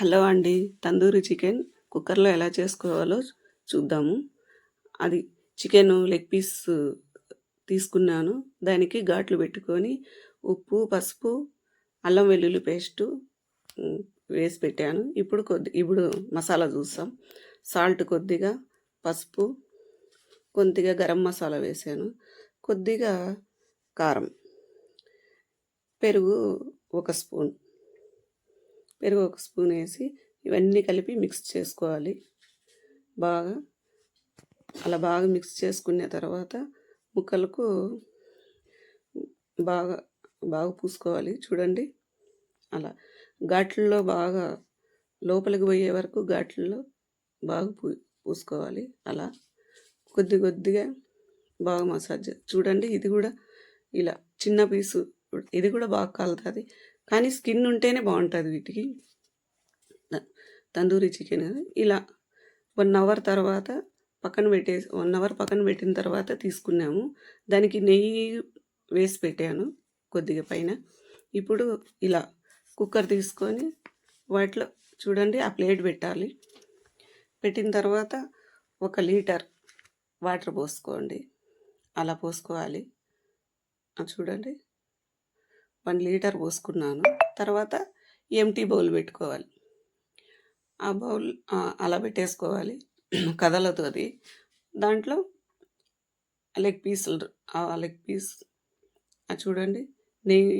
Hello అండి. Tandoori chicken కుక్కర్‌లో ఎలా చేసుకోవాలో చూద్దాము. అది చికెను లెగ్ పీస్ తీసుకున్నాను. దానికి ఘాట్లు పెట్టుకొని ఉప్పు, పసుపు, అల్లం వెల్లుల్లి పేస్టు హ్మ్, వేసి పెట్టాను. ఇప్పుడు మసాలా చూస్తాం. సాల్ట్ కొద్దిగా, పసుపు, కొద్దిగా గరం మసాలా వేశాను. కొద్దిగా కారం, పెరుగు ఒక స్పూన్ వేసి ఇవన్నీ కలిపి మిక్స్ చేసుకోవాలి. అలా బాగా మిక్స్ చేసుకున్న తర్వాత ముక్కలకు బాగా బాగా పూసుకోవాలి. చూడండి, అలా ఘాట్లలో బాగా లోపలికి పోయే వరకు ఘాట్లలో బాగా పూసుకోవాలి. అలా కొద్దిగా బాగా మసాజ్ చూడండి. ఇది కూడా ఇలా చిన్న పీసు, ఇది కూడా బాగా కాలుతుంది, కానీ స్కిన్ ఉంటేనే బాగుంటుంది వీటికి. తందూరి చికెన్ ఇలా 1 అవర్ తర్వాత 1 అవర్ పక్కన పెట్టిన తర్వాత తీసుకున్నాము. దానికి నెయ్యి వేసి పెట్టాను కొద్దిగా పైన. ఇప్పుడు ఇలా కుక్కర్ తీసుకొని వాటిలో చూడండి ఆ ప్లేట్ పెట్టాలి. పెట్టిన తర్వాత 1 లీటర్ వాటర్ పోసుకోండి. అలా పోసుకోవాలి. చూడండి, 1 లీటర్ పోసుకున్నాను. తర్వాత ఎంటీ బౌల్ పెట్టుకోవాలి. ఆ బౌల్ అలా పెట్టేసుకోవాలి, కదలదు అది. దాంట్లో లెగ్ పీస్ చూడండి, నెయ్యి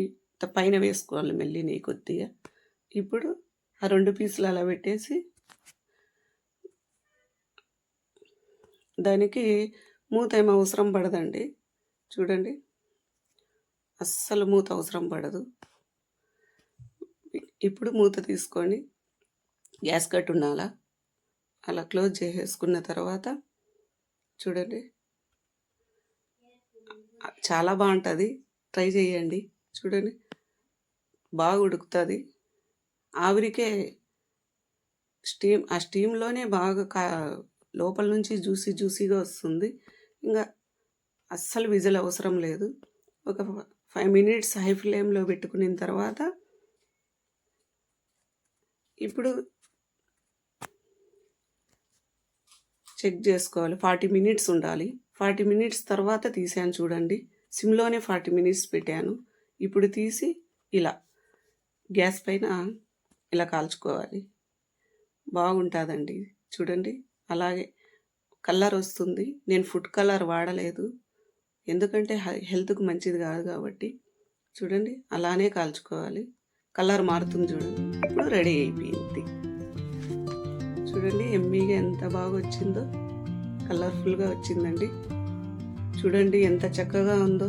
పైన వేసుకోవాలి, మళ్ళీ నెయ్యి కొద్దిగా. ఇప్పుడు ఆ 2 పీసులు అలా పెట్టేసి దానికి మూత ఏం అవసరం పడదండి. చూడండి, అస్సలు మూత అవసరం పడదు. ఇప్పుడు మూత తీసుకొని గ్యాస్ కట్ ఉండాలా, అలా క్లోజ్ చేసేసుకున్న తర్వాత చూడండి, చాలా బాగుంటుంది. ట్రై చేయండి. చూడండి, బాగా ఉడుకుతుంది. ఆవిరికే ఆ స్టీమ్లోనే బాగా లోపల నుంచి జ్యూసీగా వస్తుంది. ఇంకా అస్సలు విజిల్ అవసరం లేదు. ఒక 5 మినిట్స్ హై ఫ్లేమ్లో పెట్టుకున్న తర్వాత ఇప్పుడు చెక్ చేసుకోవాలి. 40 మినిట్స్ ఉండాలి. 40 మినిట్స్ తర్వాత తీసాను చూడండి. సిమ్లోనే 40 మినిట్స్ పెట్టాను. ఇప్పుడు తీసి ఇలా గ్యాస్ పైన ఇలా కాల్చుకోవాలి. బాగుంటుందండి. చూడండి, అలాగే కలర్ వస్తుంది. నేను ఫుడ్ కలర్ వాడలేదు, ఎందుకంటే హెల్త్కు మంచిది కాదు కాబట్టి. చూడండి, అలానే కాల్చుకోవాలి. కలర్ మారుతుంది చూడండి. ఇప్పుడు రెడీ అయిపోయింది. చూడండి, ఎమ్మీగా ఎంత బాగా వచ్చిందో, కలర్ఫుల్గా వచ్చిందండి. చూడండి ఎంత చక్కగా ఉందో.